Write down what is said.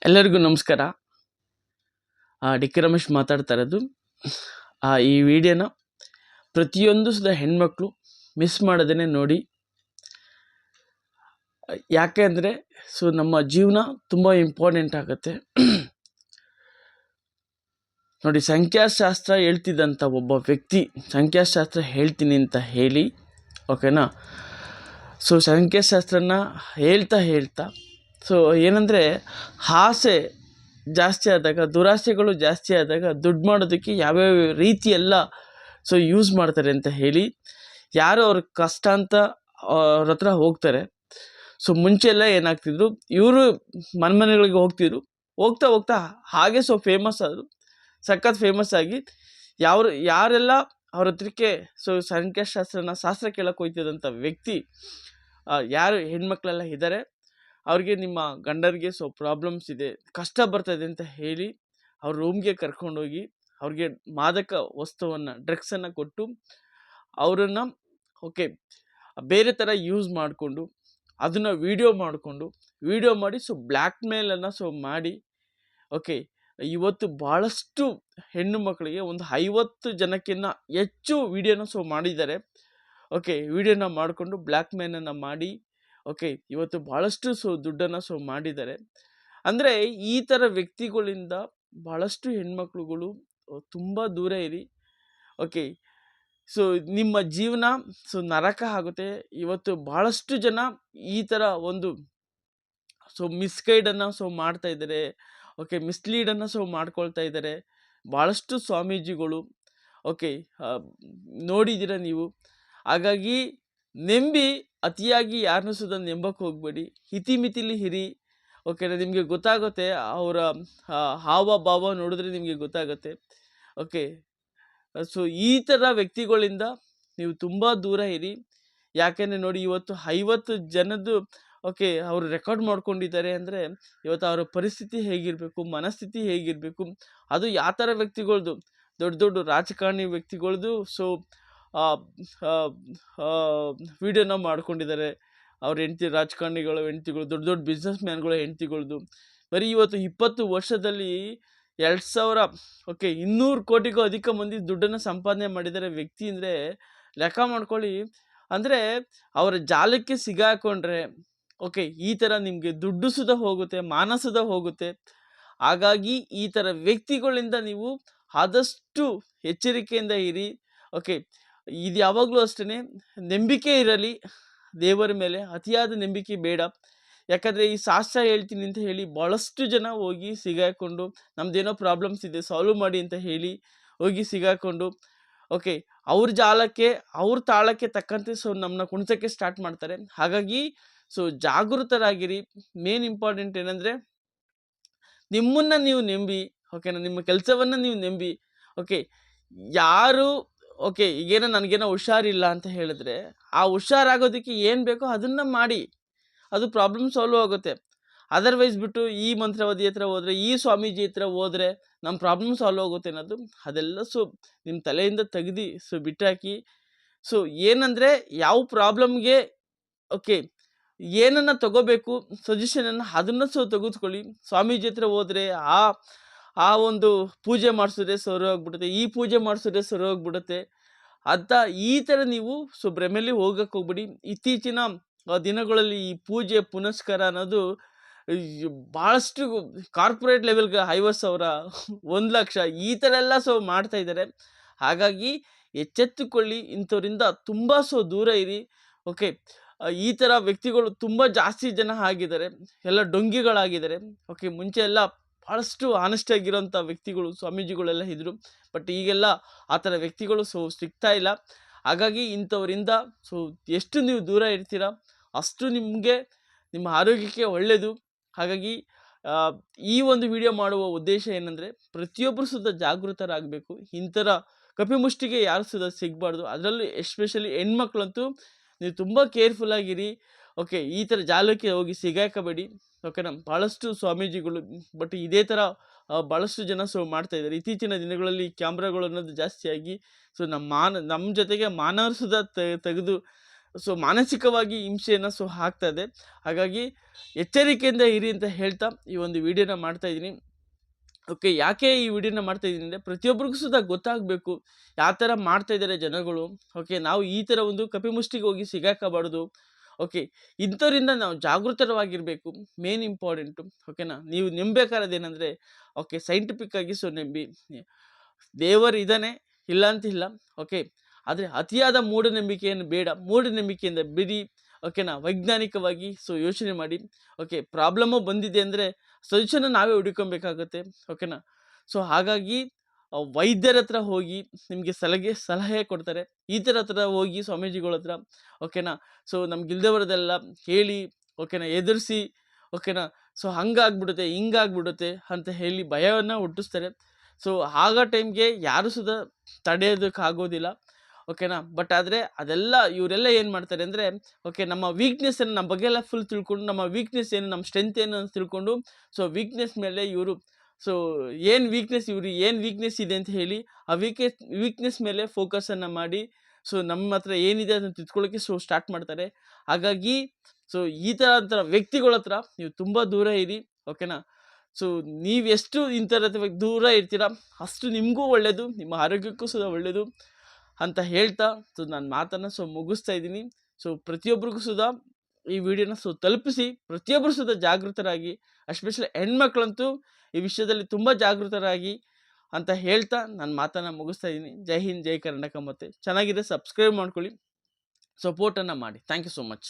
ಎಲ್ಲರಿಗೂ ನಮಸ್ಕಾರ. D K Ramesh ಮಾತಾಡ್ತಾ ಇರೋದು. ಈ ವಿಡಿಯೋನ ಪ್ರತಿಯೊಂದು ಹೆಣ್ಮಕ್ಳು ಮಿಸ್ ಮಾಡದೇನೆ ನೋಡಿ. ಯಾಕೆ ಅಂದರೆ ನಮ್ಮ ಜೀವನ ತುಂಬ ಇಂಪಾರ್ಟೆಂಟ್ ಆಗುತ್ತೆ. ನೋಡಿ, ಸಂಖ್ಯಾಶಾಸ್ತ್ರ ಹೇಳ್ತಿದ್ದಂಥ ಒಬ್ಬ ವ್ಯಕ್ತಿ ಸಂಖ್ಯಾಶಾಸ್ತ್ರ ಹೇಳ್ತೀನಿ ಅಂತ ಹೇಳಿ, ಓಕೆನಾ, ಸಂಖ್ಯಾಶಾಸ್ತ್ರನ ಹೇಳ್ತಾ ಏನಂದರೆ ಆಸೆ ಜಾಸ್ತಿ ಆದಾಗ, ದುರಾಸೆಗಳು ಜಾಸ್ತಿ ಆದಾಗ ದುಡ್ಡು ಮಾಡೋದಕ್ಕೆ ಯಾವ್ಯಾವ ರೀತಿ ಎಲ್ಲ ಯೂಸ್ ಮಾಡ್ತಾರೆ ಅಂತ ಹೇಳಿ, ಯಾರು ಅವ್ರ ಕಷ್ಟ ಅಂತ ಅವ್ರ ಹತ್ರ ಹೋಗ್ತಾರೆ. ಮುಂಚೆ ಎಲ್ಲ ಏನಾಗ್ತಿದ್ರು, ಇವರು ಮನೆಗಳಿಗೆ ಹೋಗ್ತಾ ಹಾಗೆ ಫೇಮಸ್ ಆದರು. ಸಖತ್ ಫೇಮಸ್ ಆಗಿ ಯಾರೆಲ್ಲ ಅವ್ರ ಹತ್ರಕ್ಕೆ ಶಾಸ್ತ್ರ ಕೇಳಕ್ಕೆ ಹೋಗ್ತಿದ್ದಂಥ ವ್ಯಕ್ತಿ ಯಾರು ಹೆಣ್ಮಕ್ಳೆಲ್ಲ ಇದ್ದಾರೆ, ಅವ್ರಿಗೆ ನಿಮ್ಮ ಗಂಡರಿಗೆ ಪ್ರಾಬ್ಲಮ್ಸ್ ಇದೆ, ಕಷ್ಟ ಬರ್ತದೆ ಅಂತ ಹೇಳಿ ಅವ್ರ ರೂಮ್ಗೆ ಕರ್ಕೊಂಡೋಗಿ ಅವ್ರಿಗೆ ಮಾದಕ ವಸ್ತುವನ್ನು, ಡ್ರಗ್ಸನ್ನು ಕೊಟ್ಟು ಅವರನ್ನು ಬೇರೆ ಥರ ಯೂಸ್ ಮಾಡಿಕೊಂಡು ಅದನ್ನು ವಿಡಿಯೋ ಮಾಡಿ ಬ್ಲ್ಯಾಕ್ ಮೇಲನ್ನು ಮಾಡಿ ಇವತ್ತು ಭಾಳಷ್ಟು ಹೆಣ್ಣು ಮಕ್ಕಳಿಗೆ ಒಂದು 50 ಜನಕ್ಕಿಂತ ಹೆಚ್ಚು ವಿಡಿಯೋನ ಮಾಡಿದ್ದಾರೆ. ವಿಡಿಯೋನ ಮಾಡಿಕೊಂಡು ಬ್ಲ್ಯಾಕ್ ಮೇಲನ್ನು ಮಾಡಿ ಇವತ್ತು ಭಾಳಷ್ಟು ದುಡ್ಡನ್ನು ಮಾಡಿದ್ದಾರೆ. ಅಂದರೆ ಈ ಥರ ವ್ಯಕ್ತಿಗಳಿಂದ ಭಾಳಷ್ಟು ಹೆಣ್ಮಕ್ಳುಗಳು ತುಂಬ ದೂರ ಇರಿ. ನಿಮ್ಮ ಜೀವನ ನರಕ ಆಗುತ್ತೆ. ಇವತ್ತು ಭಾಳಷ್ಟು ಜನ ಈ ಥರ ಒಂದು ಮಿಸ್ಗೈಡನ್ನು ಮಾಡ್ತಾ ಇದ್ದಾರೆ, ಮಿಸ್ಲೀಡನ್ನು ಮಾಡ್ಕೊಳ್ತಾ ಇದ್ದಾರೆ. ಭಾಳಷ್ಟು ಸ್ವಾಮೀಜಿಗಳು ನೋಡಿದ್ದೀರ ನೀವು. ಹಾಗಾಗಿ ನಂಬಿ ಅತಿಯಾಗಿ ಯಾರನ್ನೂ ನಂಬಕ್ಕೆ ಹೋಗಬೇಡಿ. ಇತಿಮಿತಿಲಿ ಇರಿ. ನಿಮಗೆ ಗೊತ್ತಾಗುತ್ತೆ, ಅವರ ಹಾವ ಭಾವ ನೋಡಿದ್ರೆ ನಿಮಗೆ ಗೊತ್ತಾಗುತ್ತೆ. ಈ ಥರ ವ್ಯಕ್ತಿಗಳಿಂದ ನೀವು ತುಂಬ ದೂರ ಇರಿ. ಯಾಕೆಂದರೆ ನೋಡಿ, ಇವತ್ತು 50 ಜನದ್ದು ಅವರು ರೆಕಾರ್ಡ್ ಮಾಡ್ಕೊಂಡಿದ್ದಾರೆ ಅಂದರೆ ಇವತ್ತು ಅವರ ಪರಿಸ್ಥಿತಿ ಹೇಗಿರಬೇಕು, ಮನಸ್ಥಿತಿ ಹೇಗಿರಬೇಕು, ಅದು ಯಾವ ಥರ ವ್ಯಕ್ತಿಗಳ್ದು, ದೊಡ್ಡ ರಾಜಕಾರಣಿ ವ್ಯಕ್ತಿಗಳ್ದು ವಿಡಿಯೋನ ಮಾಡ್ಕೊಂಡಿದ್ದಾರೆ. ಅವ್ರ ರಾಜಕಾರಣಿಗಳು ಹೆಂಡ್ತಿಗಳು, ದೊಡ್ಡ ಬಿಸ್ನೆಸ್ ಮ್ಯಾನ್ಗಳು ಹೆಂಡ್ತಿಗಳ್ದು. ಬರೀ ಇವತ್ತು 20 ವರ್ಷದಲ್ಲಿ 2000 200 ಕೋಟಿಗೂ ಅಧಿಕ ಮಂದಿ ದುಡ್ಡನ್ನು ಸಂಪಾದನೆ ಮಾಡಿದ್ದಾರೆ ವ್ಯಕ್ತಿ ಅಂದರೆ ಲೆಕ್ಕ ಮಾಡ್ಕೊಳ್ಳಿ. ಅಂದರೆ ಅವರ ಜಾಲಕ್ಕೆ ಸಿಗಾಕೊಂಡ್ರೆ ಈ ಥರ ನಿಮಗೆ ದುಡ್ಡು ಹೋಗುತ್ತೆ, ಮಾನ ಹೋಗುತ್ತೆ. ಹಾಗಾಗಿ ಈ ಥರ ವ್ಯಕ್ತಿಗಳಿಂದ ನೀವು ಆದಷ್ಟು ಎಚ್ಚರಿಕೆಯಿಂದ ಇರಿ. ಇದು ಯಾವಾಗಲೂ ಅಷ್ಟೇ, ನಂಬಿಕೆ ಇರಲಿ ದೇವರ ಮೇಲೆ, ಅತಿಯಾದ ನಂಬಿಕೆ ಬೇಡ. ಯಾಕಂದರೆ ಈ ಶಾಸ್ತ್ರ ಹೇಳ್ತೀನಿ ಅಂತ ಹೇಳಿ ಭಾಳಷ್ಟು ಜನ ಹೋಗಿ ಸಿಗಾಕೊಂಡು, ನಮ್ಮದೇನೋ ಪ್ರಾಬ್ಲಮ್ಸ್ ಇದೆ ಸಾಲ್ವ್ ಮಾಡಿ ಅಂತ ಹೇಳಿ ಹೋಗಿ ಸಿಗಾಕೊಂಡು ಅವ್ರ ಜಾಲಕ್ಕೆ, ಅವ್ರ ತಾಳಕ್ಕೆ ತಕ್ಕಂತೆ ನಮ್ಮನ್ನ ಕುಣಿಸೋಕ್ಕೆ ಸ್ಟಾರ್ಟ್ ಮಾಡ್ತಾರೆ. ಹಾಗಾಗಿ ಜಾಗೃತರಾಗಿರಿ. ಮೇನ್ ಇಂಪಾರ್ಟೆಂಟ್ ಏನಂದರೆ, ನಿಮ್ಮನ್ನು ನೀವು ನಂಬಿ, ನಿಮ್ಮ ಕೆಲಸವನ್ನು ನೀವು ನಂಬಿ. ಯಾರು ಈಗೇನೋ ನನಗೇನೋ ಹುಷಾರಿಲ್ಲ ಅಂತ ಹೇಳಿದ್ರೆ, ಆ ಹುಷಾರಾಗೋದಕ್ಕೆ ಏನು ಬೇಕೋ ಅದನ್ನು ಮಾಡಿ, ಅದು ಪ್ರಾಬ್ಲಮ್ ಸಾಲ್ವ್ ಆಗುತ್ತೆ. ಅದರ್ವೈಸ್ ಬಿಟ್ಟು ಈ ಮಂತ್ರವಾದಿ ಹತ್ರ ಹೋದರೆ, ಈ ಸ್ವಾಮೀಜಿ ಹತ್ರ ಹೋದರೆ ನಮ್ಮ ಪ್ರಾಬ್ಲಮ್ ಸಾಲ್ವ್ ಆಗುತ್ತೆ ಅನ್ನೋದು ಅದೆಲ್ಲ ನಿಮ್ಮ ತಲೆಯಿಂದ ತೆಗ್ದು ಬಿಟ್ಟಾಕಿ. ಏನಂದರೆ ಯಾವ ಪ್ರಾಬ್ಲಮ್ಗೆ ಏನನ್ನು ತಗೋಬೇಕು ಸಜೆಷನನ್ನು, ಅದನ್ನು ತೆಗೆದುಕೊಳ್ಳಿ. ಸ್ವಾಮೀಜಿ ಹತ್ರ ಹೋದರೆ ಆ ಒಂದು ಪೂಜೆ ಮಾಡಿಸಿದ್ರೆ ಸರಿ ಹೋಗ್ಬಿಡುತ್ತೆ, ಈ ಪೂಜೆ ಮಾಡಿಸಿದ್ರೆ ಸರಿ ಹೋಗ್ಬಿಡುತ್ತೆ ಅಂತ ಈ ಥರ ನೀವು ಭ್ರಮೆಯಲ್ಲಿ ಹೋಗಕ್ಕೆ ಹೋಗ್ಬಿಡಿ. ಇತ್ತೀಚಿನ ದಿನಗಳಲ್ಲಿ ಈ ಪೂಜೆ ಪುನಸ್ಕಾರ ಅನ್ನೋದು ಭಾಳಷ್ಟು ಕಾರ್ಪೊರೇಟ್ ಲೆವೆಲ್ಗೆ 50,000, 1,00,000 ಈ ಥರ ಎಲ್ಲ ಮಾಡ್ತಾ ಇದ್ದಾರೆ. ಹಾಗಾಗಿ ಎಚ್ಚೆತ್ತುಕೊಳ್ಳಿ, ಇಂಥವರಿಂದ ತುಂಬ ದೂರ ಇರಿ. ಈ ಥರ ವ್ಯಕ್ತಿಗಳು ತುಂಬ ಜಾಸ್ತಿ ಜನ ಆಗಿದ್ದಾರೆ, ಎಲ್ಲ ಡೊಂಗಿಗಳಾಗಿದ್ದಾರೆ. ಮುಂಚೆ ಎಲ್ಲ ಭಾಳಷ್ಟು ಆನೆಸ್ಟ್ ಆಗಿರೋಂಥ ವ್ಯಕ್ತಿಗಳು, ಸ್ವಾಮೀಜಿಗಳೆಲ್ಲ ಇದ್ದರು. ಬಟ್ ಈಗೆಲ್ಲ ಆ ಥರ ವ್ಯಕ್ತಿಗಳು ಸಿಗ್ತಾ ಇಲ್ಲ. ಹಾಗಾಗಿ ಇಂಥವರಿಂದ ಎಷ್ಟು ನೀವು ದೂರ ಇರ್ತೀರ ಅಷ್ಟು ನಿಮಗೆ, ನಿಮ್ಮ ಆರೋಗ್ಯಕ್ಕೆ ಒಳ್ಳೆಯದು. ಹಾಗಾಗಿ ಈ ಒಂದು ವಿಡಿಯೋ ಮಾಡುವ ಉದ್ದೇಶ ಏನಂದರೆ, ಪ್ರತಿಯೊಬ್ಬರು ಜಾಗೃತರಾಗಬೇಕು. ಇಂಥರ ಕಪಿಮುಷ್ಟಿಗೆ ಯಾರು ಸಿಗಬಾರ್ದು. ಅದರಲ್ಲೂ ಎಸ್ಪೆಷಲಿ ಹೆಣ್ಮಕ್ಳಂತೂ ನೀವು ತುಂಬ ಕೇರ್ಫುಲ್ಲಾಗಿರಿ. ಈ ಥರ ಜಾಲಕ್ಕೆ ಹೋಗಿ ಸಿಗಾಕಬೇಡಿ. ಭಾಳಷ್ಟು ಸ್ವಾಮೀಜಿಗಳು, ಬಟ್ ಇದೇ ಥರ ಭಾಳಷ್ಟು ಜನ ಮಾಡ್ತಾಯಿದ್ದಾರೆ. ಇತ್ತೀಚಿನ ದಿನಗಳಲ್ಲಿ ಕ್ಯಾಮ್ರಾಗಳು ಅನ್ನೋದು ಜಾಸ್ತಿಯಾಗಿ ನಮ್ಮ ಜೊತೆಗೆ ಮಾನವ ತೆಗೆದು ಸೊ ಮಾನಸಿಕವಾಗಿ ಹಿಂಸೆಯನ್ನು ಆಗ್ತಾ ಇದೆ. ಹಾಗಾಗಿ ಎಚ್ಚರಿಕೆಯಿಂದ ಇರಿ ಅಂತ ಹೇಳ್ತಾ ಈ ಒಂದು ವಿಡಿಯೋನ ಮಾಡ್ತಾ ಇದ್ದೀನಿ. ಓಕೆ, ಯಾಕೆ ಈ ವಿಡಿಯೋನ ಮಾಡ್ತಾ ಇದ್ದೀನಿ ಅಂದರೆ ಪ್ರತಿಯೊಬ್ಬರಿಗೂ ಸುದ ಗೊತ್ತಾಗಬೇಕು ಯಾವ ಥರ ಮಾಡ್ತಾ ಇದ್ದಾರೆ ಜನಗಳು. ಓಕೆ, ನಾವು ಈ ಥರ ಒಂದು ಕಪಿಮುಷ್ಟಿಗೆ ಹೋಗಿ ಸಿಗಾಕಬಾರ್ದು. ಓಕೆ, ಇಂಥವ್ರಿಂದ ನಾವು ಜಾಗೃತವಾಗಿರಬೇಕು, ಮೇನ್ ಇಂಪಾರ್ಟೆಂಟು. ಓಕೆನಾ, ನೀವು ನಂಬೇಕಾರದೇನೆಂದರೆ ಓಕೆ ಸೈಂಟಿಫಿಕ್ ಆಗಿ ನಂಬಿ, ದೇವರು ಇದ್ದಾನೆ ಇಲ್ಲ ಅಂತಿಲ್ಲ. ಓಕೆ, ಆದರೆ ಅತಿಯಾದ ಮೂಢನಂಬಿಕೆಯನ್ನು ಬೇಡ, ಮೂಢನಂಬಿಕೆಯಿಂದ ಬಿಡಿ. ಓಕೆನಾ, ವೈಜ್ಞಾನಿಕವಾಗಿ ಯೋಚನೆ ಮಾಡಿ. ಓಕೆ, ಪ್ರಾಬ್ಲಮ್ಮು ಬಂದಿದೆ ಅಂದರೆ ಸೊಲ್ಯೂಷನ್ನ ನಾವೇ ಹುಡುಕೊಬೇಕಾಗುತ್ತೆ. ಓಕೆನಾ, ಹಾಗಾಗಿ ವೈದ್ಯರ ಹತ್ರ ಹೋಗಿ ನಿಮಗೆ ಸಲಹೆ ಕೊಡ್ತಾರೆ. ಈ ಥರ ಹತ್ರ ಹೋಗಿ ಸ್ವಾಮೀಜಿಗಳ ಹತ್ರ. ಓಕೆನಾ, ನಮ್ಗಿಲ್ದವರದೆಲ್ಲ ಹೇಳಿ, ಓಕೆನಾ, ಎದುರಿಸಿ, ಓಕೆನಾ, ಹಂಗಾಗ್ಬಿಡುತ್ತೆ ಹಿಂಗಾಗ್ಬಿಡುತ್ತೆ ಅಂತ ಹೇಳಿ ಭಯವನ್ನು ಹುಟ್ಟಿಸ್ತಾರೆ. ಆಗ ಟೈಮ್ಗೆ ಯಾರು ಸುದ ತಡೆಯೋದಕ್ಕಾಗೋದಿಲ್ಲ. ಓಕೆನಾ, ಬಟ್ ಆದರೆ ಅದೆಲ್ಲ ಇವರೆಲ್ಲ ಏನು ಮಾಡ್ತಾರೆ ಅಂದರೆ ಓಕೆ ನಮ್ಮ ವೀಕ್ನೆಸ್ಸನ್ನು ನಮ್ಮ ಬಗ್ಗೆ ಎಲ್ಲ ಫುಲ್ ತಿಳ್ಕೊಂಡು, ನಮ್ಮ ವೀಕ್ನೆಸ್ ಏನು ನಮ್ಮ ಸ್ಟ್ರೆಂತ್ ಏನು ಅಂತ ತಿಳ್ಕೊಂಡು ವೀಕ್ನೆಸ್ ಮೇಲೆ ಇವರು ಏನು ವೀಕ್ನೆಸ್ ಇದೆ ಅಂತ ಹೇಳಿ ಆ ವೀಕ್ನೆಸ್ ಮೇಲೆ ಫೋಕಸನ್ನು ಮಾಡಿ ನಮ್ಮ ಹತ್ರ ಏನಿದೆ ಅದನ್ನು ತಿದ್ಕೊಳ್ಳೋಕ್ಕೆ ಸ್ಟಾರ್ಟ್ ಮಾಡ್ತಾರೆ. ಹಾಗಾಗಿ ಈ ಥರ ವ್ಯಕ್ತಿಗಳ ಹತ್ರ ನೀವು ತುಂಬ ದೂರ ಇರಿ. ಓಕೆನಾ, ನೀವೆಷ್ಟು ಇಂಥರ ದೂರ ಇರ್ತೀರ ಅಷ್ಟು ನಿಮಗೂ ಒಳ್ಳೆಯದು, ನಿಮ್ಮ ಆರೋಗ್ಯಕ್ಕೂ ಸುದ ಒಳ್ಳೆಯದು ಅಂತ ಹೇಳ್ತಾ ನಾನು ಮಾತನ್ನು ಮುಗಿಸ್ತಾ ಇದ್ದೀನಿ. ಪ್ರತಿಯೊಬ್ಬರಿಗೂ ಸುದ ಈ ವಿಡಿಯೋನ ತಲುಪಿಸಿ, ಪ್ರತಿಯೊಬ್ಬರು ಸುದ ಜಾಗೃತರಾಗಿ, ಎಸ್ಪೆಷಲಿ ಹೆಣ್ಮಕ್ಳಂತೂ ಈ ವಿಷಯದಲ್ಲಿ ತುಂಬ ಜಾಗೃತರಾಗಿ ಅಂತ ಹೇಳ್ತಾ ನಾನು ಮಾತನ್ನು ಮುಗಿಸ್ತಾ ಇದ್ದೀನಿ. ಜೈ ಹಿಂದ್, ಜೈ ಕರ್ನಾಟಕ. ಮತ್ತು ಚೆನ್ನಾಗಿದೆ ಸಬ್ಸ್ಕ್ರೈಬ್ ಮಾಡ್ಕೊಳ್ಳಿ, ಸಪೋರ್ಟನ್ನು ಮಾಡಿ. Thank you so much.